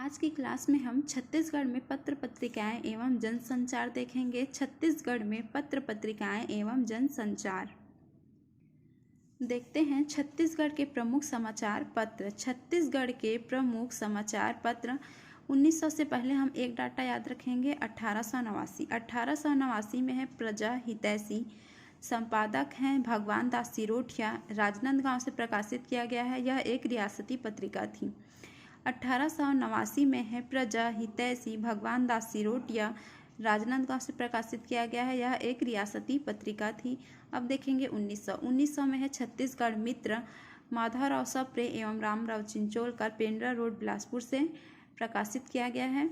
आज की क्लास में हम छत्तीसगढ़ में पत्र पत्रिकाएं एवं जनसंचार देखेंगे। छत्तीसगढ़ में पत्र पत्रिकाएं एवं जनसंचार देखते हैं। छत्तीसगढ़ के प्रमुख समाचार पत्र। छत्तीसगढ़ के प्रमुख समाचार पत्र 1900 से पहले हम एक डाटा याद रखेंगे। 1889 में है प्रजा हितैषी। संपादक हैं भगवान दास सिरोठिया। राजनांदगांव से प्रकाशित किया गया है। यह एक रियासती पत्रिका थी। 1889 में है प्रजा हितैषी भगवान दास सिरोठिया। राजनांदगांव से प्रकाशित किया गया है। यह एक रियासती पत्रिका थी। अब देखेंगे 1900 में है छत्तीसगढ़ मित्र। माधवराव सप्रे एवं रामराव चिंचोलकर। पेंड्रा रोड बिलासपुर से प्रकाशित किया गया है।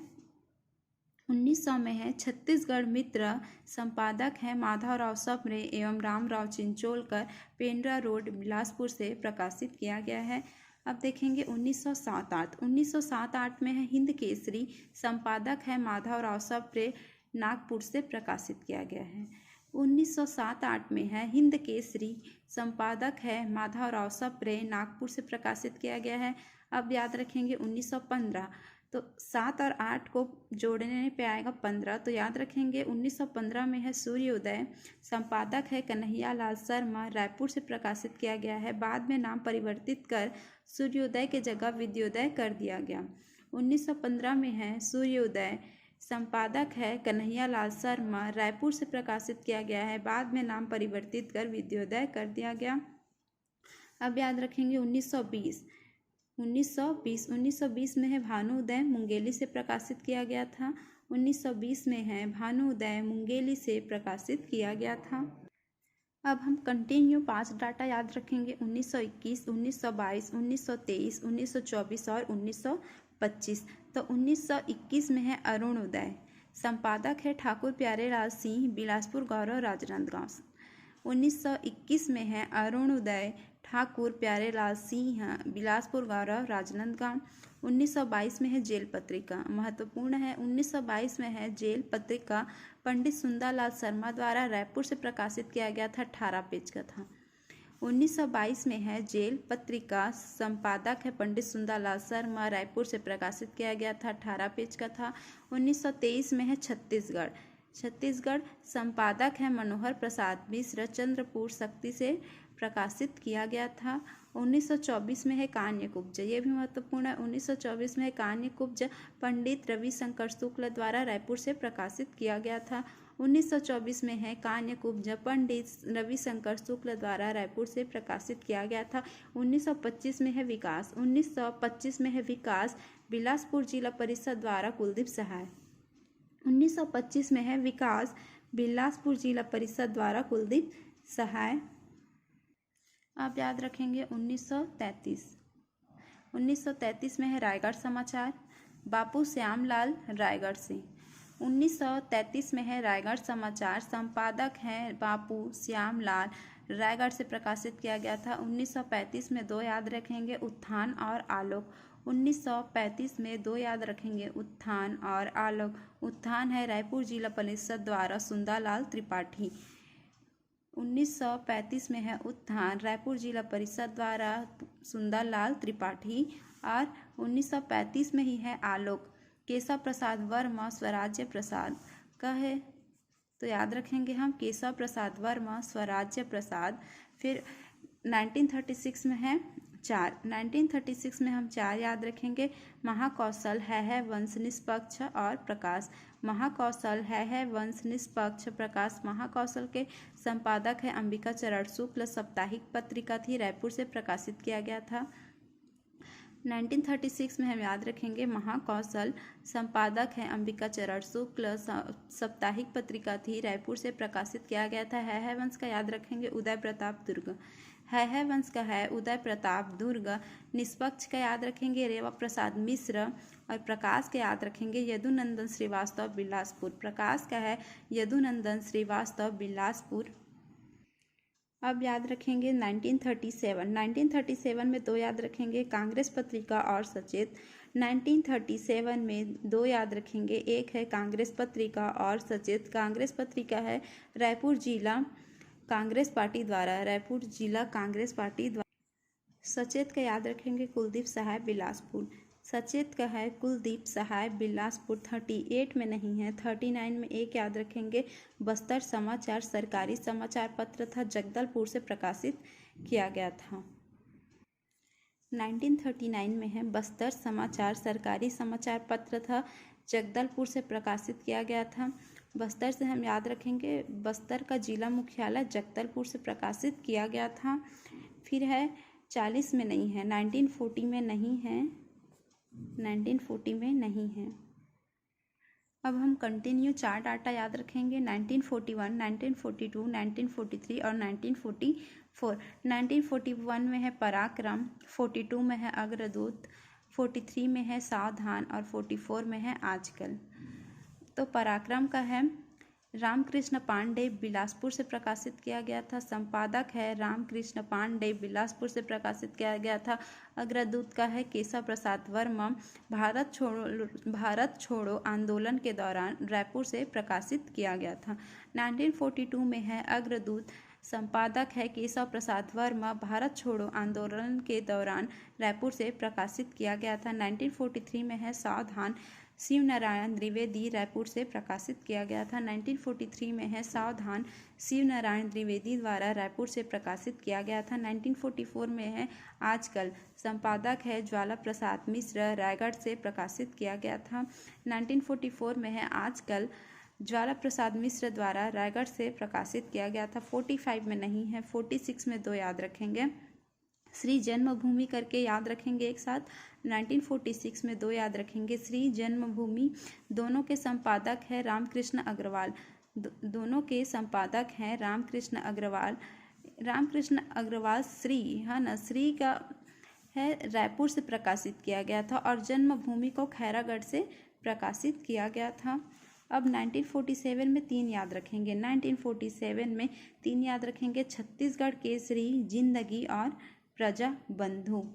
1900 में है छत्तीसगढ़ मित्र। संपादक हैं माधवराव सप्रे एवं रामराव चिंचोलकर। पेंड्रा रोड बिलासपुर से प्रकाशित किया गया है। अब देखेंगे 1907-8 में है हिंद केसरी। संपादक है माधवराव सप्रे। नागपुर से प्रकाशित किया गया है। 1907-8 में है हिंद केसरी। संपादक है माधवराव सप्रे। नागपुर से प्रकाशित किया गया है। अब याद रखेंगे 1915। तो 7 और 8 को जोड़ने पे आएगा 15। तो याद रखेंगे 1915 में है सूर्योदय। संपादक है कन्हैया लाल शर्मा। रायपुर से प्रकाशित किया गया है। बाद में नाम परिवर्तित कर सूर्योदय के जगह विद्योदय कर दिया गया। 1915 में है सूर्योदय। संपादक है कन्हैया लाल शर्मा। रायपुर से प्रकाशित किया गया है। बाद में नाम परिवर्तित कर विद्योदय कर दिया गया। अब याद रखेंगे 1920 में है भानुउदय। मुंगेली से प्रकाशित किया गया था। 1920 में है भानुउदय। मुंगेली से प्रकाशित किया गया था। अब हम कंटिन्यू 5 डाटा याद रखेंगे। 1921, 1922, 1923, 1924 और 1925। तो 1921 में है अरुणोदय। संपादक है ठाकुर प्यारेलाल सिंह। बिलासपुर गौरव राजनांदगांव। 1921 में है अरुणोदय। ठाकुर प्यारेलाल सिंह। बिलासपुर गौरव राजनांदगांव। 1922 में है जेल पत्रिका। महत्वपूर्ण है 1922 में है जेल पत्रिका। पंडित सुंदरलाल शर्मा द्वारा रायपुर से प्रकाशित किया गया था। 18 पेज का था। 1922 में है जेल पत्रिका। संपादक है पंडित सुंदरलाल शर्मा। रायपुर से प्रकाशित किया गया था। 18 पेज का था। 1923 में है छत्तीसगढ़। संपादक है मनोहर प्रसाद मिश्र। चंद्रपुर शक्ति से प्रकाशित किया गया था। 1924 में है कान्यकुब्ज। ये भी महत्वपूर्ण है। 1924 में है कान्यकुब्ज। पंडित रविशंकर शुक्ल द्वारा रायपुर से प्रकाशित किया गया था। 1924 में है कान्यकुब्ज। पंडित रविशंकर शुक्ल द्वारा रायपुर से प्रकाशित किया गया था। 1925 में है विकास। 1925 में है विकास। बिलासपुर जिला परिषद द्वारा कुलदीप सहाय। 1925 में है विकास। बिलासपुर जिला परिषद द्वारा कुलदीप सहाय। आप याद रखेंगे 1933 में है रायगढ़ समाचार। बापू श्यामलाल रायगढ़ से। 1933 में है रायगढ़ समाचार। संपादक हैं बापू श्यामलाल। रायगढ़ से प्रकाशित किया गया था। 1935 में 2 याद रखेंगे उत्थान और आलोक। 1935 में 2 याद रखेंगे उत्थान और आलोक। उत्थान है रायपुर जिला परिषद द्वारा सुंदरलाल त्रिपाठी। 1935 में है उत्थान रायपुर जिला परिषद द्वारा सुंदरलाल त्रिपाठी। और 1935 में ही है आलोक। केशव प्रसाद वर्मा स्वराज्य प्रसाद का है। तो याद रखेंगे हम केशव प्रसाद वर्मा स्वराज्य प्रसाद। फिर 1936 में है 4। 1936 में हम 4 याद रखेंगे। महाकौशल है वंश निष्पक्ष और प्रकाश। महाकौशल है वंश निष्पक्ष प्रकाश। महाकौशल के संपादक है अंबिका चरण शुक्ल। साप्ताहिक पत्रिका थी। रायपुर से प्रकाशित किया गया था। 1936 में हम याद रखेंगे महाकौशल। संपादक है अंबिका चरण शुक्ल। साप्ताहिक पत्रिका थी। रायपुर से प्रकाशित किया गया था। है वंश का याद रखेंगे उदय प्रताप दुर्ग। है वंश का है उदय प्रताप दुर्ग। निष्पक्ष का याद रखेंगे रेवा प्रसाद मिश्र। और प्रकाश के याद रखेंगे यदुनंदन श्रीवास्तव बिलासपुर। प्रकाश का है यदुनंदन श्रीवास्तव बिलासपुर। अब याद रखेंगे 1937 में 2 याद रखेंगे कांग्रेस पत्रिका और सचेत। 1937 में 2 याद रखेंगे। एक है कांग्रेस पत्रिका और सचेत। कांग्रेस पत्रिका है रायपुर जिला कांग्रेस पार्टी द्वारा। रायपुर जिला कांग्रेस पार्टी द्वारा। सचेत का याद रखेंगे कुलदीप सहाय बिलासपुर। सचेत का है कुलदीप सहाय बिलासपुर, 38 में नहीं है। 39 में एक याद रखेंगे, बस्तर समाचार सरकारी समाचार पत्र था, जगदलपुर से प्रकाशित किया गया था। 1939 में है, बस्तर समाचार सरकारी समाचार पत्र था, जगदलपुर से प्रकाशित किया गया था। बस्तर से हम याद रखेंगे, बस्तर का जिला मुख्यालय जगदलपुर से प्रकाशित किया गया था। फिर है 40 में नहीं है, 1940 में नहीं है, 1940 में नहीं है। अब हम कंटिन्यू 4 डाटा याद रखेंगे, 1941, 1942, 1943 और 1944। 1941 में है पराक्रम, 42 में है अग्रदूत, 43 में है सावधान और 44 में है आजकल। तो पराक्रम का है रामकृष्ण पांडे, बिलासपुर से प्रकाशित किया गया था। संपादक है रामकृष्ण पांडे, बिलासपुर से प्रकाशित किया गया था। अग्रदूत का है केशव प्रसाद वर्मा, भारत छोड़ो आंदोलन के दौरान रायपुर से प्रकाशित किया गया था। 1942 में है अग्रदूत, संपादक है केशव प्रसाद वर्मा, भारत छोड़ो आंदोलन के दौरान रायपुर से प्रकाशित किया गया था। 1943 में है सावधान, शिव नारायण द्विवेदी, रायपुर से प्रकाशित किया गया था। 1943 में है सावधान, शिव नारायण द्विवेदी द्वारा रायपुर से प्रकाशित किया गया था। 1944 में है आजकल, संपादक है ज्वाला प्रसाद मिश्र, रायगढ़ से प्रकाशित किया गया था। 1944 में है आजकल, ज्वाला प्रसाद मिश्र द्वारा रायगढ़ से प्रकाशित किया गया था। 45 में नहीं है, 46 में 2 याद रखेंगे, श्री जन्मभूमि करके याद रखेंगे एक साथ। 1946 में 2 याद रखेंगे, श्री जन्मभूमि। दोनों के संपादक है रामकृष्ण अग्रवाल, दोनों के संपादक हैं रामकृष्ण अग्रवाल। रामकृष्ण अग्रवाल श्री है ना, श्री का है रायपुर से प्रकाशित किया गया था और जन्मभूमि को खैरागढ़ से प्रकाशित किया गया था। अब 1947 में 3 याद रखेंगे, 1947 में 3 याद रखेंगे, छत्तीसगढ़ केसरी, जिंदगी और प्रजा बंधु।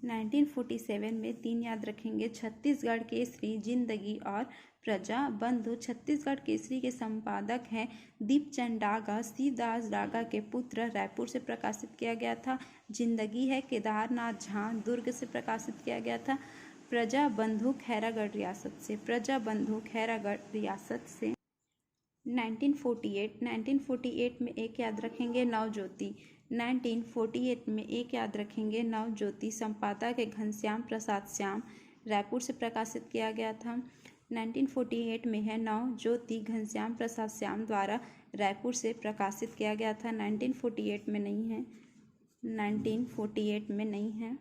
1947 में 3 याद रखेंगे, छत्तीसगढ़ केसरी, जिंदगी और प्रजा बंधु। छत्तीसगढ़ केसरी के संपादक हैं दीपचंद डागा, शिवदास डागा के पुत्र, रायपुर से प्रकाशित किया गया था। जिंदगी है केदारनाथ झा, दुर्ग से प्रकाशित किया गया था। प्रजा बंधु खैरागढ़ रियासत से, प्रजा बंधु खैरागढ़ रियासत से। 1948 में एक याद रखेंगे, नवज्योति। 1948 में एक याद रखेंगे, नवज्योति, संपादक है घनश्याम प्रसाद श्याम, रायपुर से प्रकाशित किया गया था। 1948 में है नवज्योति, घनश्याम प्रसाद श्याम द्वारा रायपुर से प्रकाशित किया गया था। 1948 में नहीं है, 1948 में नहीं है।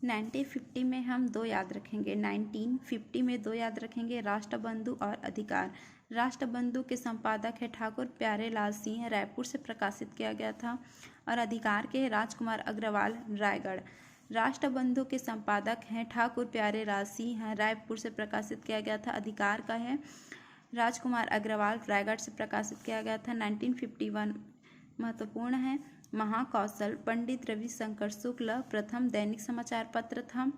1950 में हम 2 याद रखेंगे, 1950 में 2 याद रखेंगे, राष्ट्रबंधु और अधिकार। राष्ट्रबंधु के संपादक है ठाकुर प्यारेलाल सिंह, रायपुर से प्रकाशित किया गया था। और अधिकार के राजकुमार अग्रवाल, रायगढ़। राष्ट्रबंधु के संपादक हैं ठाकुर प्यारेलाल सिंह, रायपुर से प्रकाशित किया गया था। अधिकार का है राजकुमार अग्रवाल, रायगढ़ से प्रकाशित किया गया था। 1951 महत्वपूर्ण है, महाकौशल, पंडित रविशंकर शुक्ल, प्रथम दैनिक समाचार पत्र था।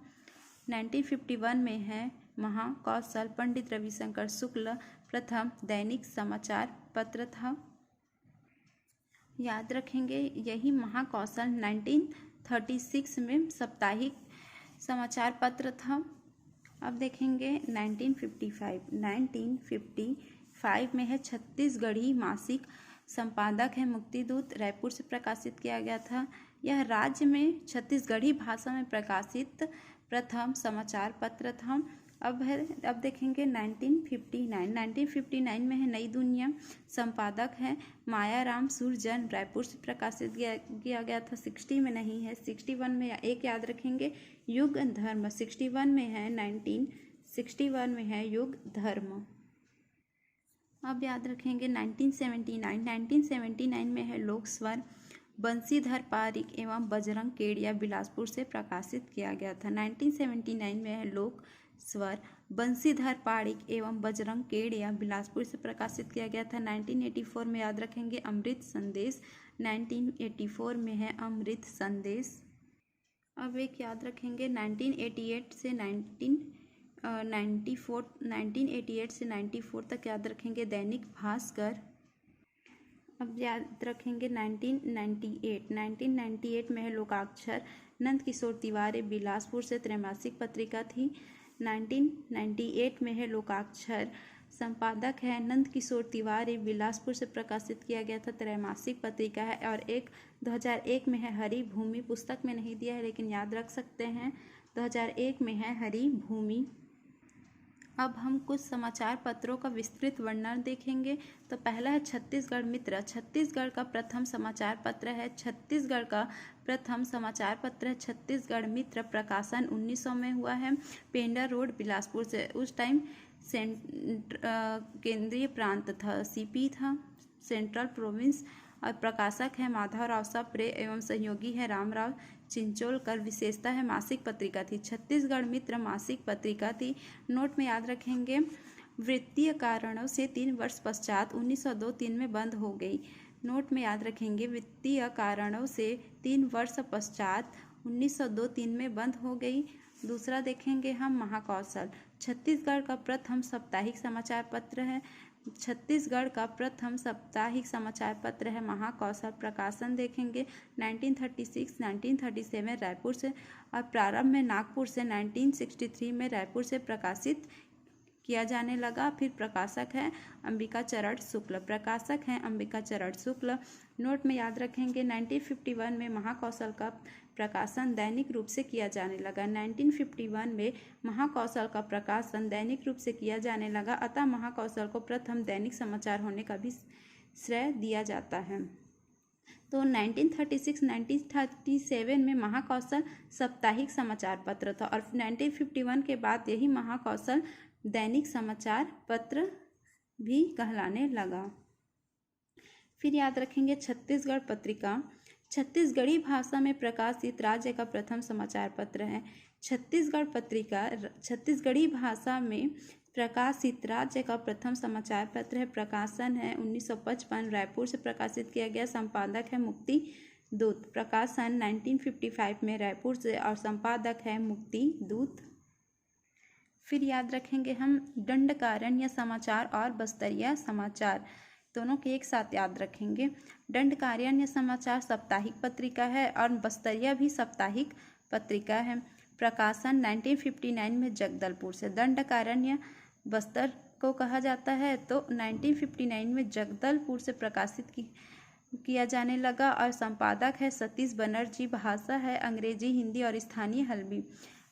1951 में है महाकौशल, पंडित रविशंकर शुक्ल, प्रथम दैनिक समाचार पत्र था। याद रखेंगे, यही महाकौशल 1936 में साप्ताहिक समाचार पत्र था। अब देखेंगे 1955 में है छत्तीसगढ़ी मासिक, संपादक है मुक्तिदूत, रायपुर से प्रकाशित किया गया था। यह राज्य में छत्तीसगढ़ी भाषा में प्रकाशित प्रथम समाचार पत्र था। अब देखेंगे 1959 में है नई दुनिया, संपादक है मायाराम सुरजन, रायपुर से प्रकाशित किया गया था। 60 में नहीं है, 61 में एक याद रखेंगे, युग धर्म। 61 में है 1961 में है युग धर्म। अब याद रखेंगे 1979 में है लोक स्वर, बंसीधर पारिक एवं बजरंग केडिया, बिलासपुर से प्रकाशित किया गया था। 1979 में है लोक स्वर, बंसीधर पारिक एवं बजरंग केडिया, बिलासपुर से प्रकाशित किया गया था। 1984 में याद रखेंगे अमृत संदेश, 1984 में है अमृत संदेश। अब एक याद रखेंगे 1988 से 1994 तक याद रखेंगे दैनिक भास्कर। अब याद रखेंगे 1998 में है लोकाक्षर, नंद किशोर तिवारी बिलासपुर से, त्रैमासिक पत्रिका थी। 1998 में है लोकाक्षर, संपादक है नंद किशोर तिवारी, बिलासपुर से प्रकाशित किया गया था, त्रैमासिक पत्रिका है। और एक 2001 में है हरी भूमि, पुस्तक में नहीं दिया है लेकिन याद रख सकते हैं, 2001 में है हरी भूमि। अब हम कुछ समाचार पत्रों का विस्तृत वर्णन देखेंगे। तो पहला है छत्तीसगढ़ मित्र। छत्तीसगढ़ का प्रथम समाचार पत्र है, छत्तीसगढ़ का प्रथम समाचार पत्र है छत्तीसगढ़ मित्र। प्रकाशन 1900 में हुआ है, पेंडर रोड बिलासपुर से। उस टाइम केंद्रीय प्रांत था, सीपी था, सेंट्रल प्रोविंस। और प्रकाशक है माधवराव सप्रे एवं सहयोगी है रामराव चिंचोलकर। विशेषता है मासिक पत्रिका थी, छत्तीसगढ़ मित्र मासिक पत्रिका थी। नोट में याद रखेंगे, वित्तीय कारणों से 3 वर्ष पश्चात 1902-3 में बंद हो गई। नोट में याद रखेंगे, वित्तीय कारणों से 3 वर्ष पश्चात 1902-3 में बंद हो गई। दूसरा देखेंगे हम महाकौशल। छत्तीसगढ़ का प्रथम साप्ताहिक समाचार पत्र है, छत्तीसगढ़ का प्रथम साप्ताहिक समाचार पत्र है महाकौशल। प्रकाशन देखेंगे 1936-1937 रायपुर से, और प्रारंभ में नागपुर से 1963 में रायपुर से प्रकाशित किया जाने लगा। फिर प्रकाशक है अंबिका चरण शुक्ल, प्रकाशक हैं अंबिका चरण शुक्ल। नोट में याद रखेंगे, 1951 में महाकौशल का प्रकाशन दैनिक रूप से किया जाने लगा। 1951 में महाकौशल का प्रकाशन दैनिक रूप से किया जाने लगा, अतः महाकौशल को प्रथम दैनिक समाचार होने का भी श्रेय दिया जाता है। तो 1936-1937 में महाकौशल साप्ताहिक समाचार पत्र था, और 1951 के बाद यही महाकौशल दैनिक समाचार पत्र भी कहलाने लगा। फिर याद रखेंगे छत्तीसगढ़ पत्रिका, छत्तीसगढ़ी भाषा में प्रकाशित राज्य का प्रथम समाचार पत्र है। छत्तीसगढ़ पत्रिका छत्तीसगढ़ी भाषा में प्रकाशित राज्य का प्रथम समाचार पत्र है। प्रकाशन है 1955, रायपुर से प्रकाशित किया गया। संपादक है मुक्ति दूत, प्रकाशन 1955 में रायपुर से, और संपादक है मुक्ति दूत। फिर याद रखेंगे हम दंडकारण्य समाचार और बस्तरिया समाचार, दोनों के एक साथ याद रखेंगे। दंडकारण्य समाचार साप्ताहिक पत्रिका है, और बस्तरिया भी साप्ताहिक पत्रिका है। प्रकाशन 1959 में जगदलपुर से। दंडकारण्य बस्तर को कहा जाता है, तो 1959 में जगदलपुर से प्रकाशित किया जाने लगा, और संपादक है सतीश बनर्जी। भाषा है अंग्रेजी, हिंदी और स्थानीय हल्बी।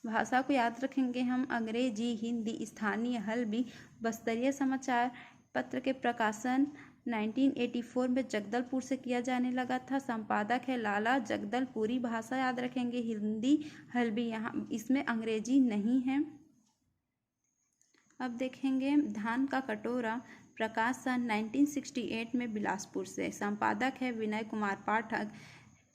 भाषा को याद रखेंगे हम, अंग्रेजी, हिंदी, स्थानीय हल्बी। बस्तरिया समाचार पत्र के प्रकाशन 1984 में जगदलपुर से किया जाने लगा था। संपादक है लाला जगदलपुरी। भाषा याद रखेंगे हिंदी, हल्बी, यहाँ इसमें अंग्रेजी नहीं है। अब देखेंगे धान का कटोरा। प्रकाशन 1968 में बिलासपुर से। संपादक है विनय कुमार पाठक।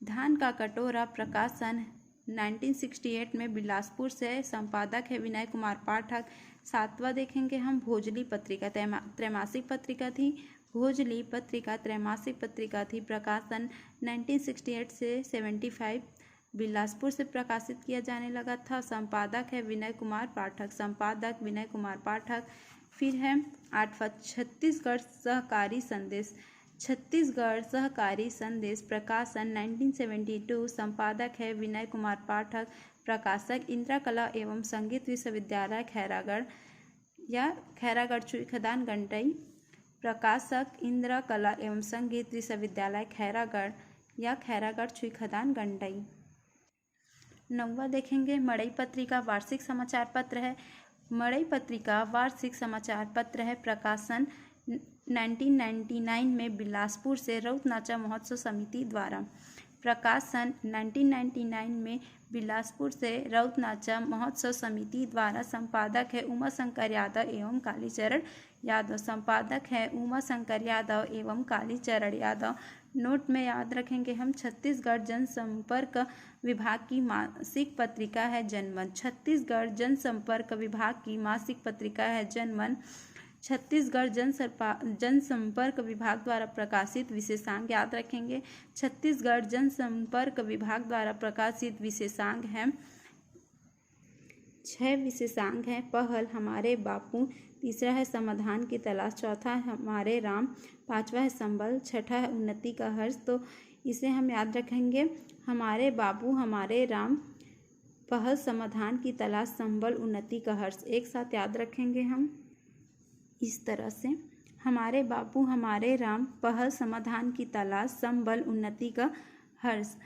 धान का कटोरा प्रकाशन 1968 में बिलासपुर से। संपादक है विनय कुमार पाठक। सातवां देखेंगे हम भोजली पत्रिका, त्रैमासिक पत्रिका थी। भोजली पत्रिका त्रैमासिक पत्रिका थी। प्रकाशन 1968 से 75 बिलासपुर से प्रकाशित किया जाने लगा था। संपादक है विनय कुमार पाठक। संपादक विनय कुमार पाठक। फिर है आठवां छत्तीसगढ़ सहकारी संदेश। छत्तीसगढ़ सहकारी संदेश। प्रकाशन 1972। संपादक है विनय कुमार पाठक। प्रकाशक इंदिरा कला एवं संगीत विश्वविद्यालय खैरागढ़ या खैरागढ़ चुईखदान गंडई। प्रकाशक इंदिरा कला एवं संगीत विश्वविद्यालय खैरागढ़ या खैरागढ़ चुईखदान गंडई। नौवां देखेंगे मड़ई पत्रिका वार्षिक समाचार पत्र है। मड़ई पत्रिका वार्षिक समाचार पत्र है। प्रकाशन 1999 में बिलासपुर से रउत नाचा महोत्सव समिति द्वारा। प्रकाशन 1999 में बिलासपुर से रउत नाचा महोत्सव समिति द्वारा। संपादक है उमाशंकर यादव एवं कालीचरण यादव। संपादक है उमाशंकर यादव एवं कालीचरण यादव। नोट में याद रखेंगे हम छत्तीसगढ़ जनसंपर्क विभाग की मासिक पत्रिका है जनमन। छत्तीसगढ़ जनसंपर्क विभाग की मासिक पत्रिका है जनमन। छत्तीसगढ़ जनसंपर्क विभाग द्वारा प्रकाशित विशेषांक याद रखेंगे। छत्तीसगढ़ जनसंपर्क विभाग द्वारा प्रकाशित विशेषांक हैं 6 विशेषांक हैं। पहल हमारे बापू, तीसरा है समाधान की तलाश, चौथा है हमारे राम, पांचवा है संबल, छठा है उन्नति का हर्ष। तो इसे हम याद रखेंगे। हमारे बाबू हमारे राम, पहल समाधान की तलाश, संबल उन्नति का हर्ष। एक साथ याद रखेंगे हम इस तरह से, हमारे बाबू हमारे राम, पहल समाधान की तलाश, संबल उन्नति का हर्ष।